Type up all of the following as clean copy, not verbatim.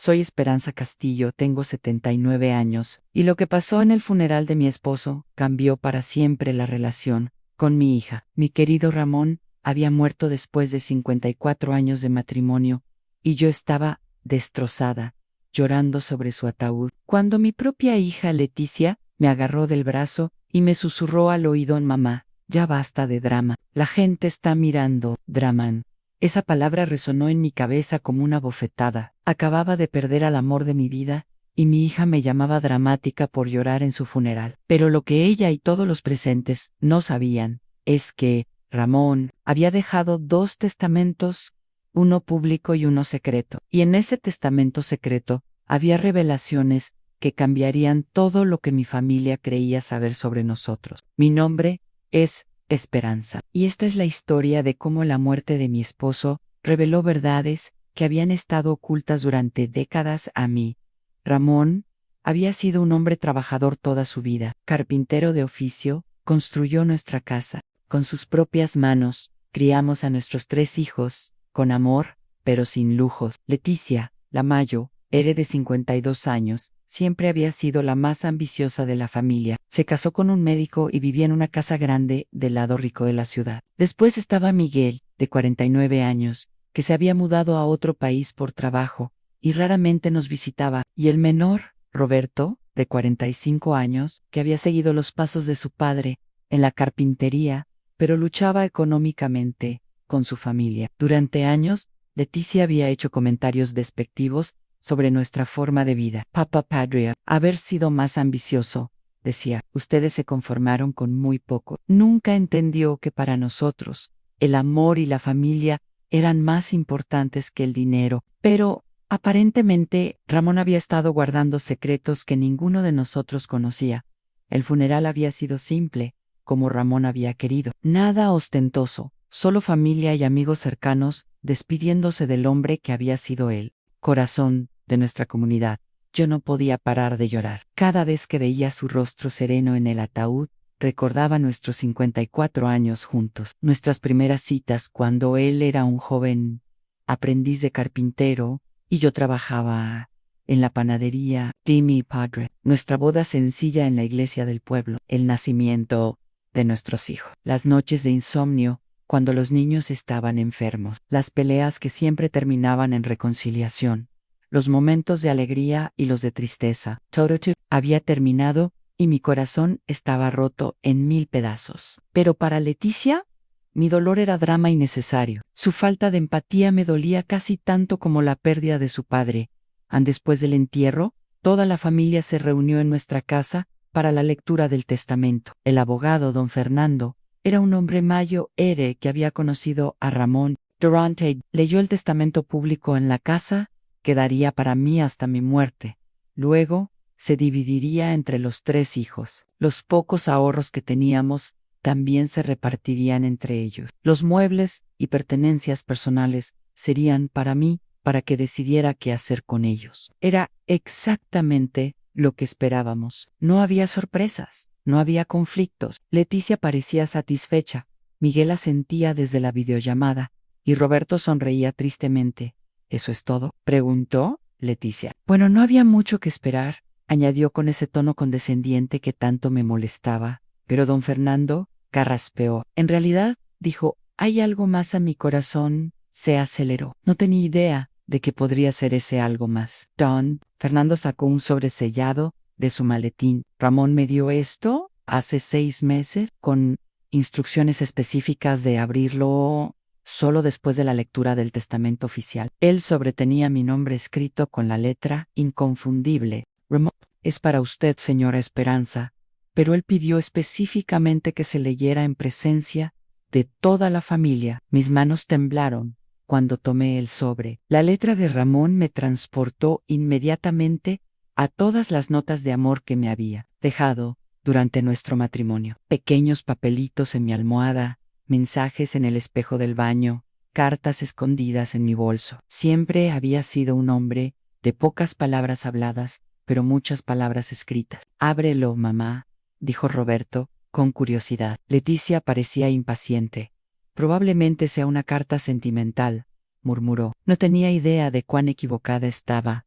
soy Esperanza Castillo, tengo 79 años, y lo que pasó en el funeral de mi esposo cambió para siempre la relación con mi hija. Mi querido Ramón había muerto después de 54 años de matrimonio, y yo estaba destrozada, llorando sobre su ataúd, cuando mi propia hija Leticia me agarró del brazo y me susurró al oído: mamá, ya basta de drama. La gente está mirando, draman. Esa palabra resonó en mi cabeza como una bofetada. Acababa de perder al amor de mi vida, y mi hija me llamaba dramática por llorar en su funeral. Pero lo que ella y todos los presentes no sabían es que Ramón había dejado 2 testamentos, uno público y uno secreto. Y en ese testamento secreto había revelaciones que cambiarían todo lo que mi familia creía saber sobre nosotros. Mi nombre es Esperanza. Y esta es la historia de cómo la muerte de mi esposo reveló verdades que habían estado ocultas durante décadas a mí. Ramón había sido un hombre trabajador toda su vida, carpintero de oficio, construyó nuestra casa. Con sus propias manos, criamos a nuestros 3 hijos, con amor, pero sin lujos. Leticia, la mayo, era de 52 años, siempre había sido la más ambiciosa de la familia. Se casó con un médico y vivía en una casa grande del lado rico de la ciudad. Después estaba Miguel, de 49 años, que se había mudado a otro país por trabajo, y raramente nos visitaba. Y el menor, Roberto, de 45 años, que había seguido los pasos de su padre en la carpintería, pero luchaba económicamente con su familia. Durante años, Leticia había hecho comentarios despectivos sobre nuestra forma de vida. Papá podría haber sido más ambicioso, decía. Ustedes se conformaron con muy poco. Nunca entendió que para nosotros el amor y la familia eran más importantes que el dinero. Pero, aparentemente, Ramón había estado guardando secretos que ninguno de nosotros conocía. El funeral había sido simple, como Ramón había querido. Nada ostentoso, solo familia y amigos cercanos despidiéndose del hombre que había sido él. Corazón de nuestra comunidad. Yo no podía parar de llorar. Cada vez que veía su rostro sereno en el ataúd, recordaba nuestros 54 años juntos, nuestras primeras citas cuando él era un joven aprendiz de carpintero y yo trabajaba en la panadería de mi padre, nuestra boda sencilla en la iglesia del pueblo, el nacimiento de nuestros hijos, las noches de insomnio cuando los niños estaban enfermos, las peleas que siempre terminaban en reconciliación, los momentos de alegría y los de tristeza. Todo había terminado y mi corazón estaba roto en 1000 pedazos. Pero para Leticia, mi dolor era drama innecesario. Su falta de empatía me dolía casi tanto como la pérdida de su padre. Después del entierro, toda la familia se reunió en nuestra casa para la lectura del testamento. El abogado, don Fernando, era un hombre mayo que había conocido a Ramón. Durante leyó el testamento público en la casa, que daría para mí hasta mi muerte. Luego, se dividiría entre los 3 hijos. Los pocos ahorros que teníamos también se repartirían entre ellos. Los muebles y pertenencias personales serían para mí, para que decidiera qué hacer con ellos. Era exactamente lo que esperábamos. No había sorpresas. No había conflictos. Leticia parecía satisfecha. Miguel asentía desde la videollamada, y Roberto sonreía tristemente. ¿Eso es todo?, preguntó Leticia. Bueno, no había mucho que esperar, añadió con ese tono condescendiente que tanto me molestaba, pero don Fernando carraspeó. En realidad, dijo, hay algo más a mi corazón. Se aceleró. No tenía idea de que podría ser ese algo más. Don Fernando sacó un sobresellado de su maletín. Ramón me dio esto hace 6 meses, con instrucciones específicas de abrirlo solo después de la lectura del testamento oficial. Él sobretenía mi nombre escrito con la letra inconfundible. Ramón, es para usted, señora Esperanza, pero él pidió específicamente que se leyera en presencia de toda la familia. Mis manos temblaron cuando tomé el sobre. La letra de Ramón me transportó inmediatamente a todas las notas de amor que me había dejado durante nuestro matrimonio. Pequeños papelitos en mi almohada, mensajes en el espejo del baño, cartas escondidas en mi bolso. Siempre había sido un hombre de pocas palabras habladas, pero muchas palabras escritas. Ábrelo, mamá, dijo Roberto, con curiosidad. Leticia parecía impaciente. Probablemente sea una carta sentimental, murmuró. No tenía idea de cuán equivocada estaba.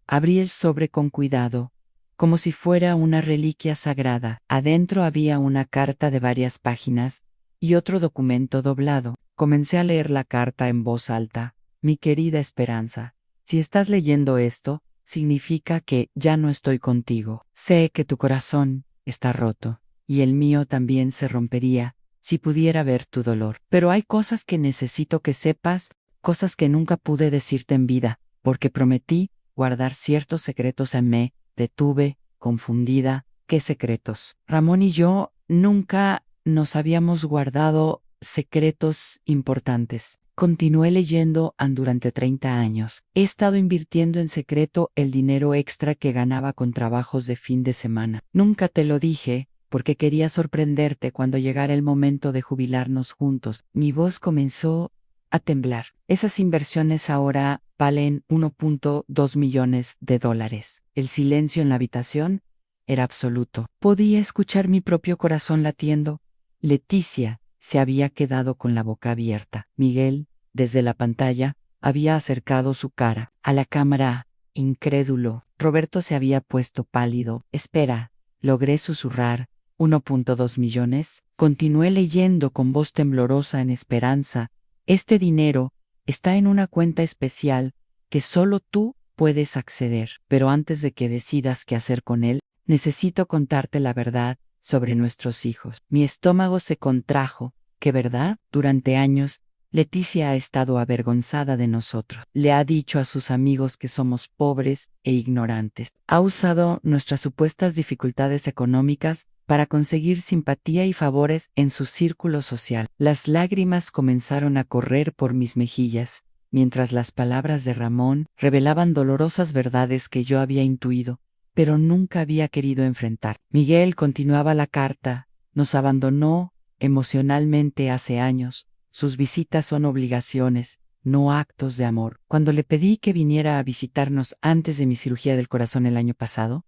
Abrí el sobre con cuidado, como si fuera una reliquia sagrada. Adentro había una carta de varias páginas y otro documento doblado. Comencé a leer la carta en voz alta. Mi querida Esperanza, si estás leyendo esto, significa que ya no estoy contigo. Sé que tu corazón está roto, y el mío también se rompería si pudiera ver tu dolor. Pero hay cosas que necesito que sepas, cosas que nunca pude decirte en vida, porque prometí guardar ciertos secretos en mí. Detuve, confundida. ¿Qué secretos? Ramón y yo nunca nos habíamos guardado secretos importantes. Continué leyendo durante 30 años. He estado invirtiendo en secreto el dinero extra que ganaba con trabajos de fin de semana. Nunca te lo dije, porque quería sorprenderte cuando llegara el momento de jubilarnos juntos. Mi voz comenzó a temblar. Esas inversiones ahora valen 1.2 millones de dólares. El silencio en la habitación era absoluto. Podía escuchar mi propio corazón latiendo. Leticia se había quedado con la boca abierta. Miguel, desde la pantalla, había acercado su cara a la cámara, incrédulo. Roberto se había puesto pálido. Espera, logré susurrar. 1.2 millones. Continué leyendo con voz temblorosa en esperanza. Este dinero está en una cuenta especial que solo tú puedes acceder. Pero antes de que decidas qué hacer con él, necesito contarte la verdad sobre nuestros hijos. Mi estómago se contrajo. ¿Qué verdad? Durante años, Leticia ha estado avergonzada de nosotros. Le ha dicho a sus amigos que somos pobres e ignorantes. Ha usado nuestras supuestas dificultades económicas para conseguir simpatía y favores en su círculo social. Las lágrimas comenzaron a correr por mis mejillas, mientras las palabras de Ramón revelaban dolorosas verdades que yo había intuido, pero nunca había querido enfrentar. Miguel, continuaba la carta, nos abandonó emocionalmente hace años. Sus visitas son obligaciones, no actos de amor. Cuando le pedí que viniera a visitarnos antes de mi cirugía del corazón el año pasado,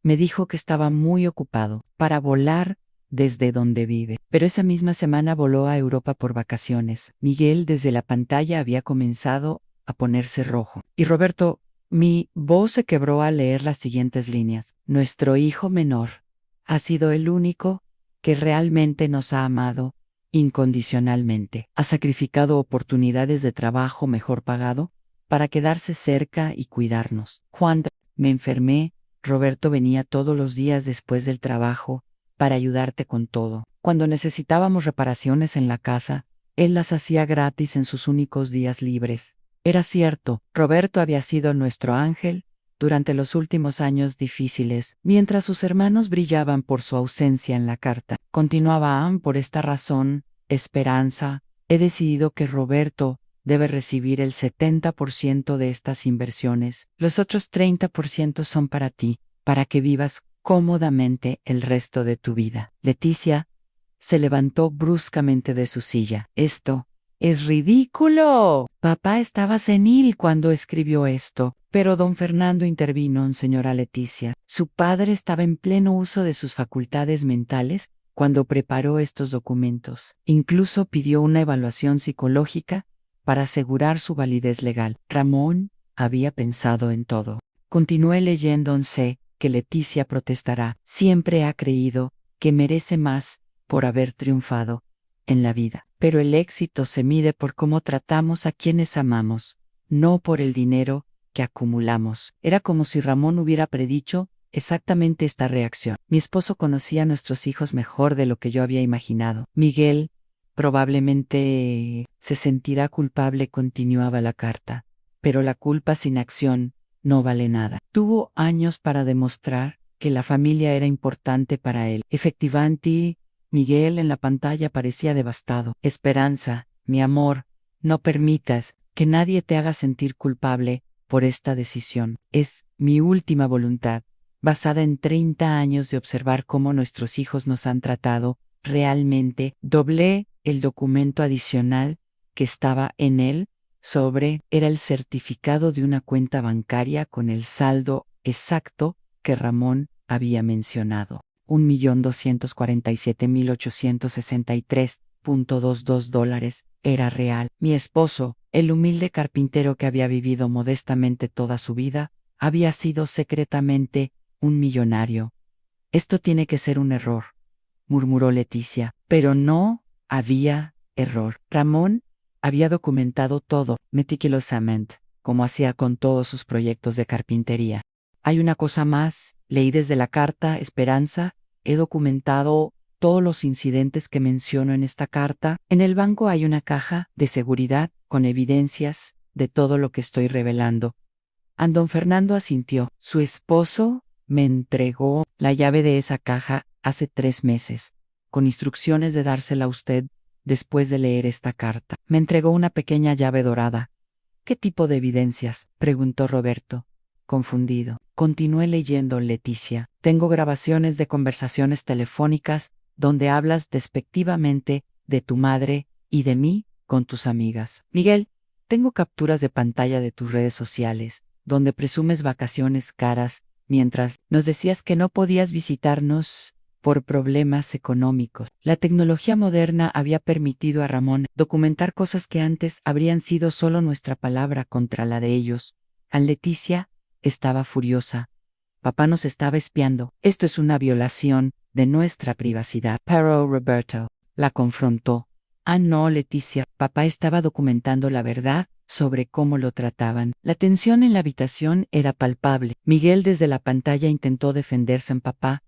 me dijo que estaba muy ocupado para volar desde donde vive. Pero esa misma semana voló a Europa por vacaciones. Miguel desde la pantalla había comenzado a ponerse rojo. Y Roberto, mi voz se quebró al leer las siguientes líneas. Nuestro hijo menor ha sido el único que realmente nos ha amado incondicionalmente. Ha sacrificado oportunidades de trabajo mejor pagado para quedarse cerca y cuidarnos. Cuando me enfermé, Roberto venía todos los días después del trabajo para ayudarte con todo. Cuando necesitábamos reparaciones en la casa, él las hacía gratis en sus únicos días libres. Era cierto, Roberto había sido nuestro ángel durante los últimos años difíciles, mientras sus hermanos brillaban por su ausencia en la carta. Continuaba Anne, por esta razón, Esperanza, he decidido que Roberto debe recibir el 70% de estas inversiones. Los otros 30% son para ti, para que vivas cómodamente el resto de tu vida. Leticia se levantó bruscamente de su silla. Esto es ridículo. Papá estaba senil cuando escribió esto, pero don Fernando intervino, señora Leticia. Su padre estaba en pleno uso de sus facultades mentales cuando preparó estos documentos. Incluso pidió una evaluación psicológica para asegurar su validez legal. Ramón había pensado en todo. Continué leyendo. Sé que Leticia protestará. Siempre ha creído que merece más por haber triunfado en la vida. Pero el éxito se mide por cómo tratamos a quienes amamos, no por el dinero que acumulamos. Era como si Ramón hubiera predicho exactamente esta reacción. Mi esposo conocía a nuestros hijos mejor de lo que yo había imaginado. Miguel probablemente se sentirá culpable, continuaba la carta, pero la culpa sin acción no vale nada. Tuvo años para demostrar que la familia era importante para él. Efectivamente, Miguel en la pantalla parecía devastado. Esperanza, mi amor, no permitas que nadie te haga sentir culpable por esta decisión. Es mi última voluntad, basada en 30 años de observar cómo nuestros hijos nos han tratado. Realmente doblé el documento adicional que estaba en él. Era el certificado de una cuenta bancaria con el saldo exacto que Ramón había mencionado. 1.247.863.22 dólares era real. Mi esposo, el humilde carpintero que había vivido modestamente toda su vida, había sido secretamente un millonario. Esto tiene que ser un error, murmuró Leticia. Pero no había error. Ramón había documentado todo meticulosamente, como hacía con todos sus proyectos de carpintería. Hay una cosa más, leí desde la carta, Esperanza, he documentado todos los incidentes que menciono en esta carta. En el banco hay una caja de seguridad con evidencias de todo lo que estoy revelando. Don Fernando asintió. Su esposo me entregó la llave de esa caja hace 3 meses, con instrucciones de dársela a usted después de leer esta carta. Me entregó una pequeña llave dorada. ¿Qué tipo de evidencias?, preguntó Roberto, confundido. Continué leyendo, Leticia. Tengo grabaciones de conversaciones telefónicas donde hablas despectivamente de tu madre y de mí con tus amigas. Miguel, tengo capturas de pantalla de tus redes sociales, donde presumes vacaciones caras, mientras nos decías que no podías visitarnos por problemas económicos. La tecnología moderna había permitido a Ramón documentar cosas que antes habrían sido solo nuestra palabra contra la de ellos. Leticia estaba furiosa. Papá nos estaba espiando. Esto es una violación de nuestra privacidad. Pero Roberto la confrontó. No, Leticia, papá estaba documentando la verdad sobre cómo lo trataban. La tensión en la habitación era palpable. Miguel desde la pantalla intentó defenderse en papá.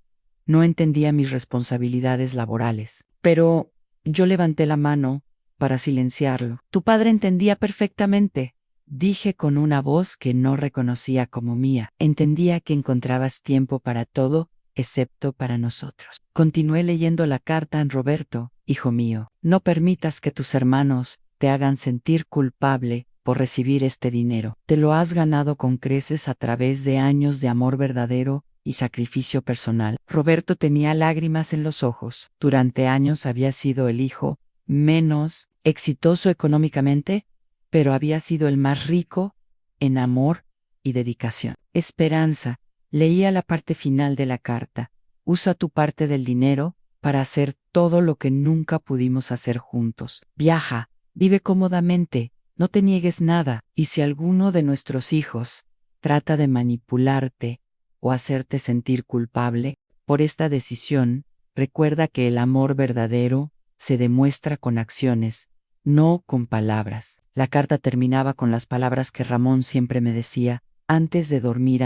No entendía mis responsabilidades laborales. Pero yo levanté la mano para silenciarlo. Tu padre entendía perfectamente, dije con una voz que no reconocía como mía. Entendía que encontrabas tiempo para todo, excepto para nosotros. Continué leyendo la carta en Roberto. Hijo mío, no permitas que tus hermanos te hagan sentir culpable por recibir este dinero. Te lo has ganado con creces a través de años de amor verdadero y sacrificio personal. Roberto tenía lágrimas en los ojos. Durante años había sido el hijo menos exitoso económicamente, pero había sido el más rico en amor y dedicación. Esperanza, leía la parte final de la carta. Usa tu parte del dinero para hacer todo lo que nunca pudimos hacer juntos. Viaja, vive cómodamente, no te niegues nada, y si alguno de nuestros hijos trata de manipularte o hacerte sentir culpable por esta decisión, recuerda que el amor verdadero se demuestra con acciones, no con palabras. La carta terminaba con las palabras que Ramón siempre me decía antes de dormir: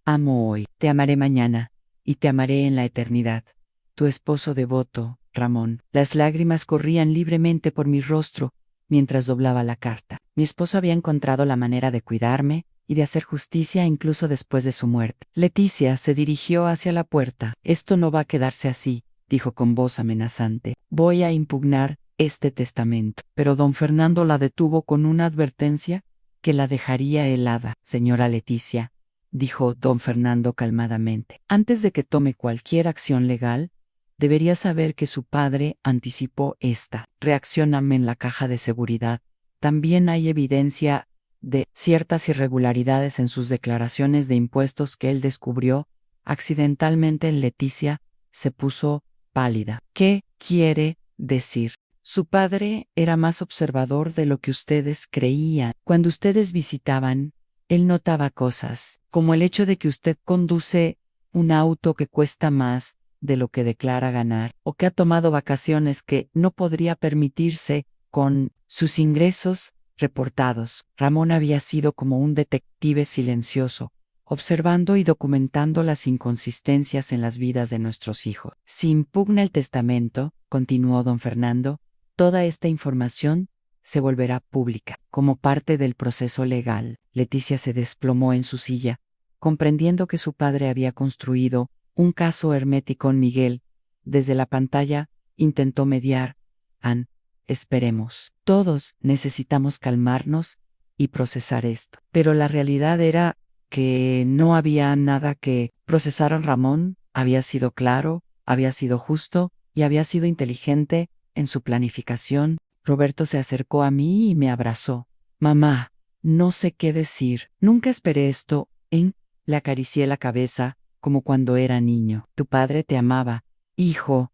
amo hoy, te amaré mañana, y te amaré en la eternidad. Tu esposo devoto, Ramón. Las lágrimas corrían libremente por mi rostro mientras doblaba la carta. Mi esposo había encontrado la manera de cuidarme y de hacer justicia incluso después de su muerte. Leticia se dirigió hacia la puerta. Esto no va a quedarse así, dijo con voz amenazante. Voy a impugnar este testamento. Pero don Fernando la detuvo con una advertencia que la dejaría helada. Señora Leticia, dijo don Fernando calmadamente, antes de que tome cualquier acción legal, debería saber que su padre anticipó esta reacción en la caja de seguridad. También hay evidencia de ciertas irregularidades en sus declaraciones de impuestos que él descubrió accidentalmente. Leticia se puso pálida. ¿Qué quiere decir? Su padre era más observador de lo que ustedes creían. Cuando ustedes visitaban, él notaba cosas, como el hecho de que usted conduce un auto que cuesta más de lo que declara ganar, o que ha tomado vacaciones que no podría permitirse con sus ingresos reportados. Ramón había sido como un detective silencioso, observando y documentando las inconsistencias en las vidas de nuestros hijos. Si impugna el testamento, continuó don Fernando, toda esta información se volverá pública, como parte del proceso legal. Leticia se desplomó en su silla, comprendiendo que su padre había construido un caso hermético en Miguel. Desde la pantalla intentó mediar. Esperemos. Todos necesitamos calmarnos y procesar esto. Pero la realidad era que no había nada que procesar. Ramón había sido claro, había sido justo y había sido inteligente en su planificación. Roberto se acercó a mí y me abrazó. Mamá, no sé qué decir. Nunca esperé esto. Le acaricié la cabeza, como cuando era niño. Tu padre te amaba, hijo.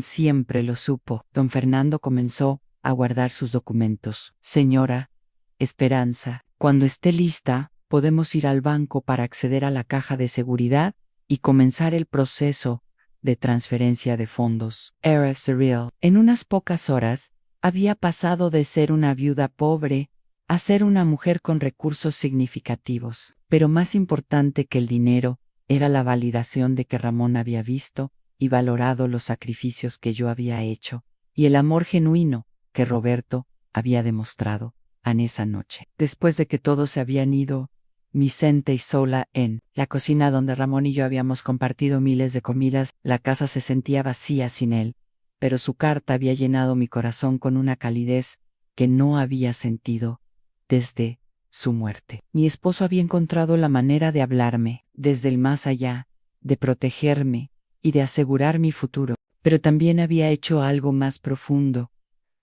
Siempre lo supo. Don Fernando comenzó a guardar sus documentos. Señora Esperanza, cuando esté lista, podemos ir al banco para acceder a la caja de seguridad y comenzar el proceso de transferencia de fondos. Era surreal. En unas pocas horas, había pasado de ser una viuda pobre a ser una mujer con recursos significativos. Pero más importante que el dinero era la validación de que Ramón había visto y valorado los sacrificios que yo había hecho y el amor genuino que Roberto había demostrado en esa noche. Después de que todos se habían ido, me senté sola en la cocina donde Ramón y yo habíamos compartido miles de comidas. La casa se sentía vacía sin él, pero su carta había llenado mi corazón con una calidez que no había sentido desde su muerte. Mi esposo había encontrado la manera de hablarme desde el más allá, de protegerme y de asegurar mi futuro, pero también había hecho algo más profundo.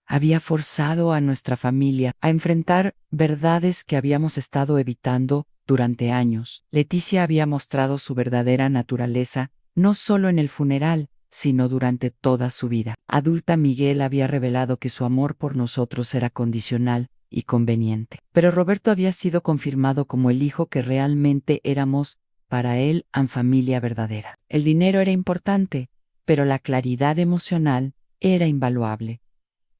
Había forzado a nuestra familia a enfrentar verdades que habíamos estado evitando durante años. Leticia había mostrado su verdadera naturaleza, no solo en el funeral, sino durante toda su vida. Adulta, Miguel había revelado que su amor por nosotros era condicional y conveniente. Pero Roberto había sido confirmado como el hijo que realmente éramos para él en familia verdadera. El dinero era importante, pero la claridad emocional era invaluable.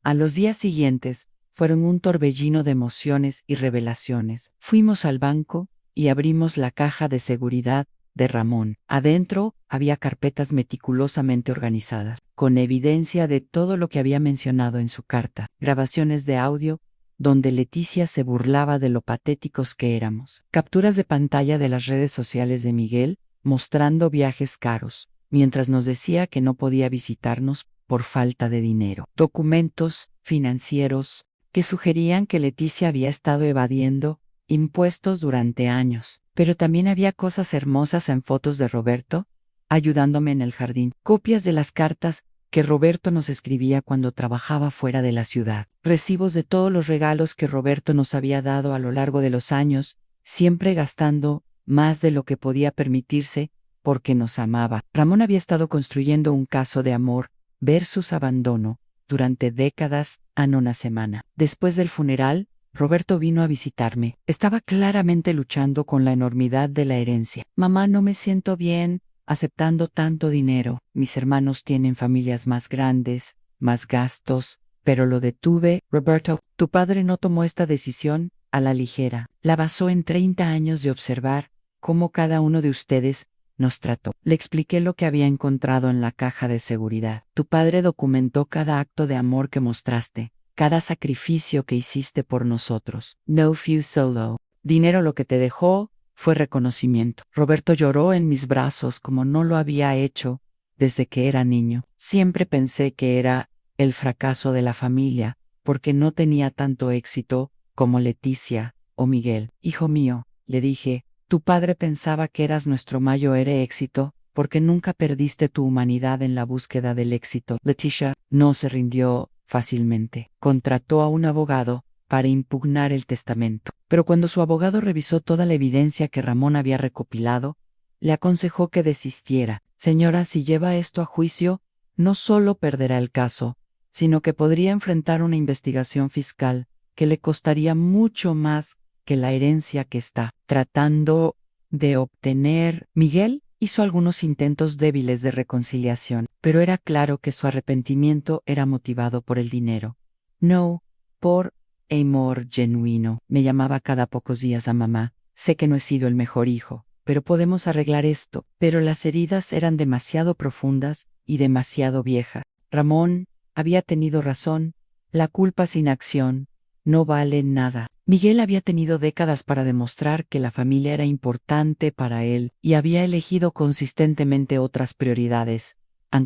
A los días siguientes fueron un torbellino de emociones y revelaciones. Fuimos al banco y abrimos la caja de seguridad de Ramón. Adentro había carpetas meticulosamente organizadas, con evidencia de todo lo que había mencionado en su carta, grabaciones de audio donde Leticia se burlaba de lo patéticos que éramos, capturas de pantalla de las redes sociales de Miguel mostrando viajes caros, mientras nos decía que no podía visitarnos por falta de dinero, documentos financieros que sugerían que Leticia había estado evadiendo impuestos durante años, pero también había cosas hermosas en fotos de Roberto ayudándome en el jardín, copias de las cartas que Roberto nos escribía cuando trabajaba fuera de la ciudad, recibos de todos los regalos que Roberto nos había dado a lo largo de los años, siempre gastando más de lo que podía permitirse porque nos amaba. Ramón había estado construyendo un caso de amor versus abandono durante décadas en una semana. Después del funeral, Roberto vino a visitarme. Estaba claramente luchando con la enormidad de la herencia. Mamá, no me siento bien aceptando tanto dinero. Mis hermanos tienen familias más grandes, más gastos, pero lo detuve. Roberto, tu padre no tomó esta decisión a la ligera. La basó en 30 años de observar cómo cada uno de ustedes nos trató. Le expliqué lo que había encontrado en la caja de seguridad. Tu padre documentó cada acto de amor que mostraste, cada sacrificio que hiciste por nosotros. No fue solo dinero lo que te dejó, fue reconocimiento. Roberto lloró en mis brazos como no lo había hecho desde que era niño. Siempre pensé que era el fracaso de la familia, porque no tenía tanto éxito como Leticia o Miguel. Hijo mío, le dije, tu padre pensaba que eras nuestro mayor éxito, porque nunca perdiste tu humanidad en la búsqueda del éxito. Leticia no se rindió fácilmente. Contrató a un abogado para impugnar el testamento. Pero cuando su abogado revisó toda la evidencia que Ramón había recopilado, le aconsejó que desistiera. Señora, si lleva esto a juicio, no solo perderá el caso, sino que podría enfrentar una investigación fiscal que le costaría mucho más que la herencia que está tratando de obtener. Miguel hizo algunos intentos débiles de reconciliación, pero era claro que su arrepentimiento era motivado por el dinero, no por amor genuino. Me llamaba cada pocos días a mamá. Sé que no he sido el mejor hijo, pero podemos arreglar esto. Pero las heridas eran demasiado profundas y demasiado viejas. Ramón había tenido razón. La culpa sin acción no vale nada. Miguel había tenido décadas para demostrar que la familia era importante para él y había elegido consistentemente otras prioridades.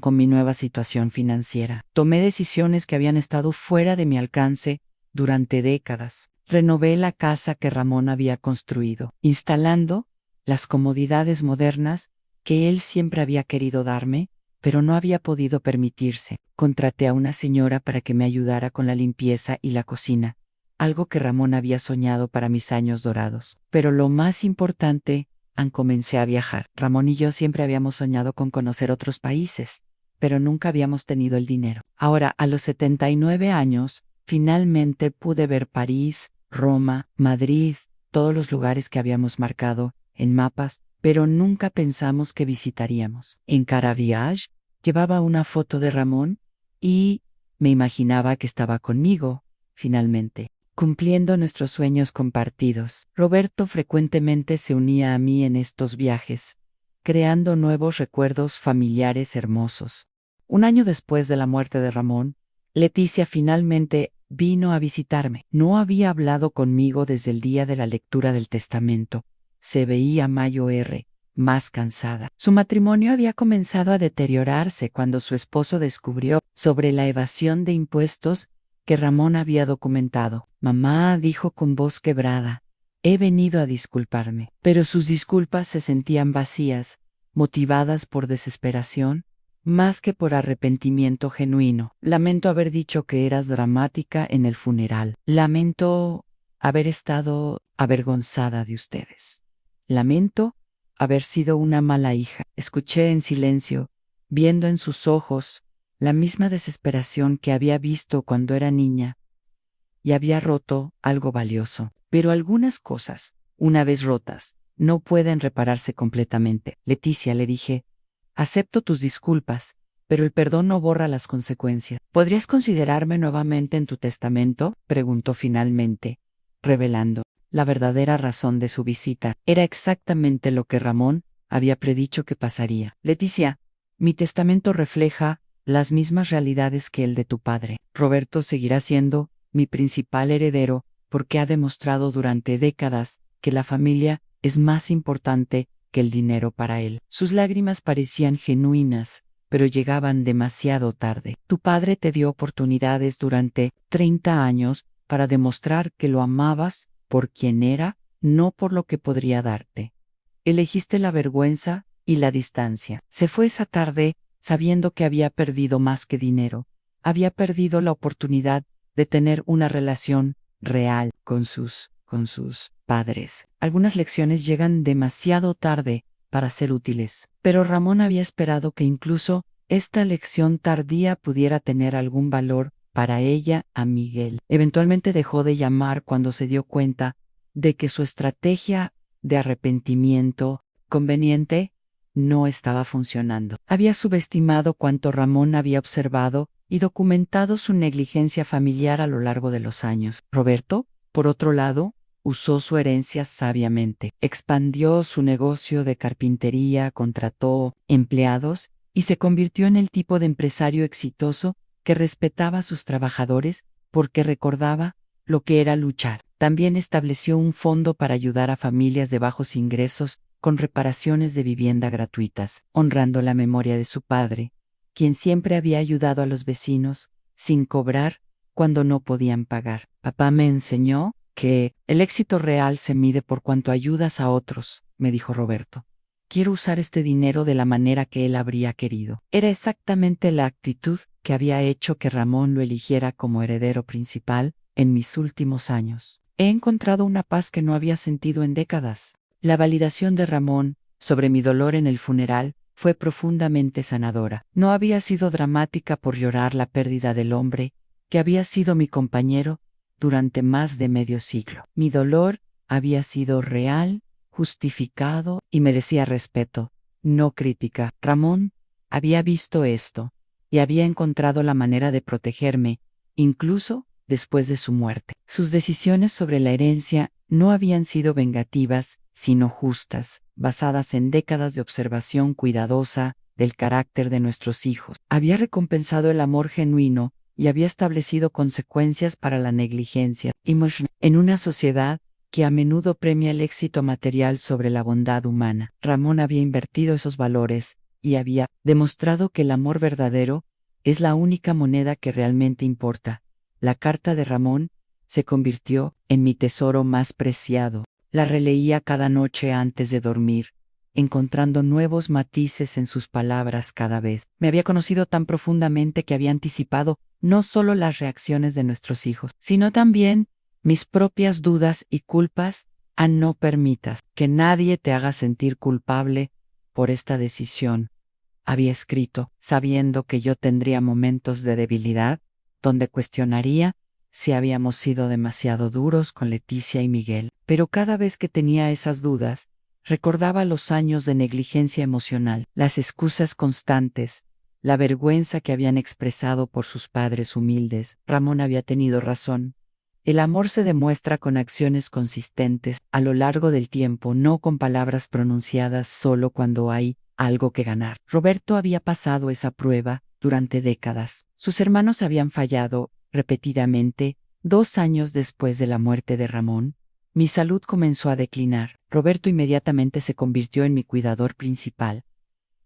Con mi nueva situación financiera, tomé decisiones que habían estado fuera de mi alcance durante décadas. Renové la casa que Ramón había construido, instalando las comodidades modernas que él siempre había querido darme, pero no había podido permitirse. Contraté a una señora para que me ayudara con la limpieza y la cocina, algo que Ramón había soñado para mis años dorados. Pero lo más importante, comencé a viajar. Ramón y yo siempre habíamos soñado con conocer otros países, pero nunca habíamos tenido el dinero. Ahora, a los 79 años, finalmente pude ver París, Roma, Madrid, todos los lugares que habíamos marcado en mapas, pero nunca pensamos que visitaríamos. En Caravillage llevaba una foto de Ramón y me imaginaba que estaba conmigo, finalmente, cumpliendo nuestros sueños compartidos. Roberto frecuentemente se unía a mí en estos viajes, creando nuevos recuerdos familiares hermosos. Un año después de la muerte de Ramón, Leticia finalmente vino a visitarme. No había hablado conmigo desde el día de la lectura del testamento. Se veía más cansada. Su matrimonio había comenzado a deteriorarse cuando su esposo descubrió sobre la evasión de impuestos que Ramón había documentado. Mamá dijo con voz quebrada: he venido a disculparme. Pero sus disculpas se sentían vacías, motivadas por desesperación, más que por arrepentimiento genuino. Lamento haber dicho que eras dramática en el funeral. Lamento haber estado avergonzada de ustedes. Lamento haber sido una mala hija. Escuché en silencio, viendo en sus ojos la misma desesperación que había visto cuando era niña, y había roto algo valioso. Pero algunas cosas, una vez rotas, no pueden repararse completamente. Leticia, le dije, acepto tus disculpas, pero el perdón no borra las consecuencias. ¿Podrías considerarme nuevamente en tu testamento?, preguntó finalmente, revelando la verdadera razón de su visita. Era exactamente lo que Ramón había predicho que pasaría. Leticia, mi testamento refleja las mismas realidades que el de tu padre. Roberto seguirá siendo mi principal heredero porque ha demostrado durante décadas que la familia es más importante que el dinero para él. Sus lágrimas parecían genuinas, pero llegaban demasiado tarde. Tu padre te dio oportunidades durante 30 años para demostrar que lo amabas por quien era, no por lo que podría darte. Elegiste la vergüenza y la distancia. Se fue esa tarde sabiendo que había perdido más que dinero. Había perdido la oportunidad de tener una relación real con sus padres. Algunas lecciones llegan demasiado tarde para ser útiles, pero Ramón había esperado que incluso esta lección tardía pudiera tener algún valor para ella a Miguel. Eventualmente dejó de llamar cuando se dio cuenta de que su estrategia de arrepentimiento conveniente no estaba funcionando. Había subestimado cuánto Ramón había observado y documentado su negligencia familiar a lo largo de los años. Roberto, por otro lado, usó su herencia sabiamente. Expandió su negocio de carpintería, contrató empleados y se convirtió en el tipo de empresario exitoso que respetaba a sus trabajadores porque recordaba lo que era luchar. También estableció un fondo para ayudar a familias de bajos ingresos con reparaciones de vivienda gratuitas, honrando la memoria de su padre, quien siempre había ayudado a los vecinos sin cobrar cuando no podían pagar. Papá me enseñó que el éxito real se mide por cuánto ayudas a otros, me dijo Roberto. Quiero usar este dinero de la manera que él habría querido. Era exactamente la actitud que había hecho que Ramón lo eligiera como heredero principal en mis últimos años. He encontrado una paz que no había sentido en décadas. La validación de Ramón sobre mi dolor en el funeral fue profundamente sanadora. No había sido dramática por llorar la pérdida del hombre que había sido mi compañero durante más de medio siglo. Mi dolor había sido real, justificado y merecía respeto, no crítica. Ramón había visto esto y había encontrado la manera de protegerme, incluso después de su muerte. Sus decisiones sobre la herencia no habían sido vengativas, sino justas, basadas en décadas de observación cuidadosa del carácter de nuestros hijos. Había recompensado el amor genuino y había establecido consecuencias para la negligencia. En una sociedad que a menudo premia el éxito material sobre la bondad humana, Ramón había invertido esos valores y había demostrado que el amor verdadero es la única moneda que realmente importa. La carta de Ramón se convirtió en mi tesoro más preciado. La releía cada noche antes de dormir, encontrando nuevos matices en sus palabras cada vez. Me había conocido tan profundamente que había anticipado no solo las reacciones de nuestros hijos, sino también mis propias dudas y culpas. No permitas que nadie te haga sentir culpable por esta decisión, había escrito, sabiendo que yo tendría momentos de debilidad, donde cuestionaría si habíamos sido demasiado duros con Leticia y Miguel. pero cada vez que tenía esas dudas, recordaba los años de negligencia emocional, las excusas constantes, la vergüenza que habían expresado por sus padres humildes. Ramón había tenido razón. El amor se demuestra con acciones consistentes a lo largo del tiempo, no con palabras pronunciadas solo cuando hay algo que ganar. Roberto había pasado esa prueba durante décadas. Sus hermanos habían fallado repetidamente. 2 años después de la muerte de Ramón, mi salud comenzó a declinar. Roberto inmediatamente se convirtió en mi cuidador principal,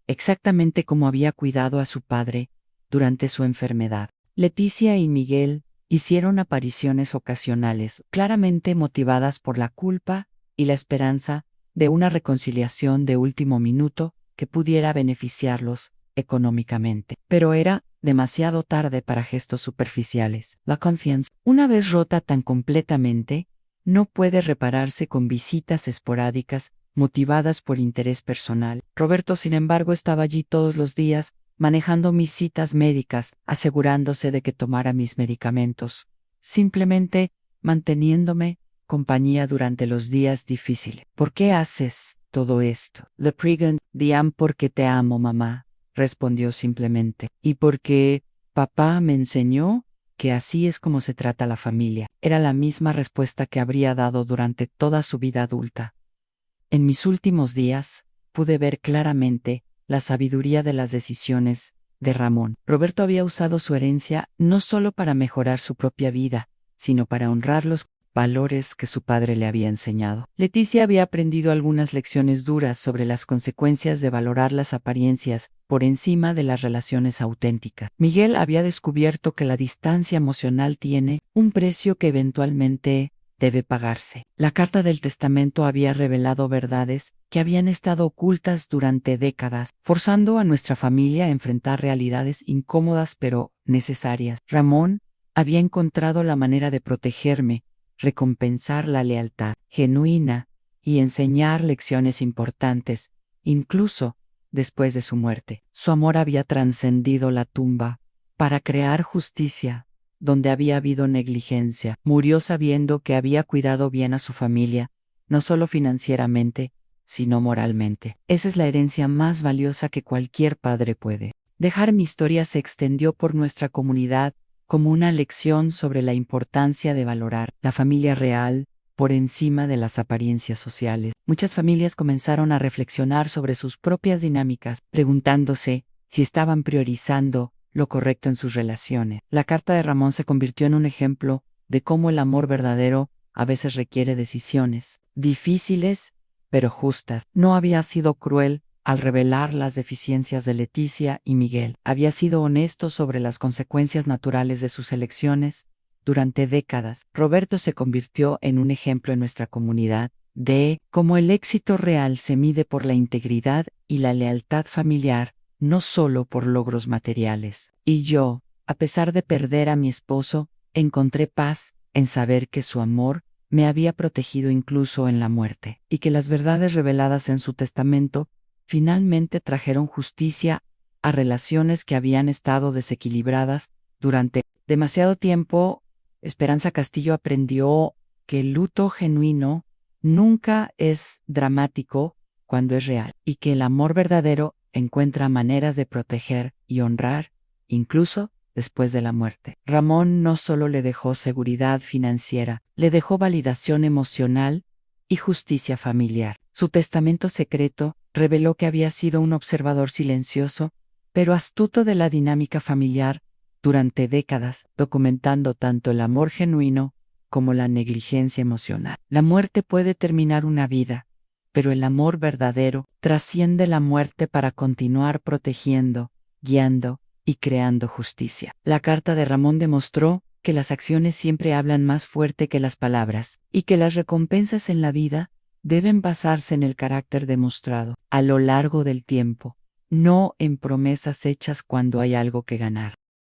exactamente como había cuidado a su padre durante su enfermedad. Leticia y Miguel hicieron apariciones ocasionales, claramente motivadas por la culpa y la esperanza de una reconciliación de último minuto que pudiera beneficiarlos económicamente. Pero era demasiado tarde para gestos superficiales. La confianza, una vez rota tan completamente, no puede repararse con visitas esporádicas motivadas por interés personal. Roberto, sin embargo, estaba allí todos los días, manejando mis citas médicas, asegurándose de que tomara mis medicamentos, simplemente manteniéndome compañía durante los días difíciles. ¿Por qué haces todo esto? Le pregunté, porque te amo, mamá, respondió simplemente. Y porque papá me enseñó que así es como se trata la familia. Era la misma respuesta que habría dado durante toda su vida adulta. En mis últimos días, pude ver claramente la sabiduría de las decisiones de Ramón. Roberto había usado su herencia no solo para mejorar su propia vida, sino para honrar los valores que su padre le había enseñado. Leticia había aprendido algunas lecciones duras sobre las consecuencias de valorar las apariencias por encima de las relaciones auténticas. Miguel había descubierto que la distancia emocional tiene un precio que eventualmente debe pagarse. La carta del testamento había revelado verdades que habían estado ocultas durante décadas, forzando a nuestra familia a enfrentar realidades incómodas pero necesarias. Ramón había encontrado la manera de protegerme, recompensar la lealtad genuina y enseñar lecciones importantes, incluso después de su muerte. Su amor había trascendido la tumba para crear justicia donde había habido negligencia. Murió sabiendo que había cuidado bien a su familia, no solo financieramente, sino moralmente. Esa es la herencia más valiosa que cualquier padre puede dejar. Mi historia se extendió por nuestra comunidad como una lección sobre la importancia de valorar la familia real por encima de las apariencias sociales. Muchas familias comenzaron a reflexionar sobre sus propias dinámicas, preguntándose si estaban priorizando lo correcto en sus relaciones. La carta de Ramón se convirtió en un ejemplo de cómo el amor verdadero a veces requiere decisiones difíciles, pero justas. No había sido cruel al revelar las deficiencias de Leticia y Miguel. Había sido honesto sobre las consecuencias naturales de sus elecciones. Durante décadas, Roberto se convirtió en un ejemplo en nuestra comunidad de cómo el éxito real se mide por la integridad y la lealtad familiar, no solo por logros materiales. Y yo, a pesar de perder a mi esposo, encontré paz en saber que su amor me había protegido incluso en la muerte, y que las verdades reveladas en su testamento finalmente trajeron justicia a relaciones que habían estado desequilibradas durante demasiado tiempo. Esperanza Castillo aprendió que el luto genuino nunca es dramático cuando es real, y que el amor verdadero encuentra maneras de proteger y honrar, incluso después de la muerte. Ramón no solo le dejó seguridad financiera, le dejó validación emocional y justicia familiar. Su testamento secreto reveló que había sido un observador silencioso, pero astuto de la dinámica familiar durante décadas, documentando tanto el amor genuino como la negligencia emocional. La muerte puede terminar una vida, pero el amor verdadero trasciende la muerte para continuar protegiendo, guiando y creando justicia. La carta de Ramón demostró que las acciones siempre hablan más fuerte que las palabras, y que las recompensas en la vida deben basarse en el carácter demostrado a lo largo del tiempo, no en promesas hechas cuando hay algo que ganar.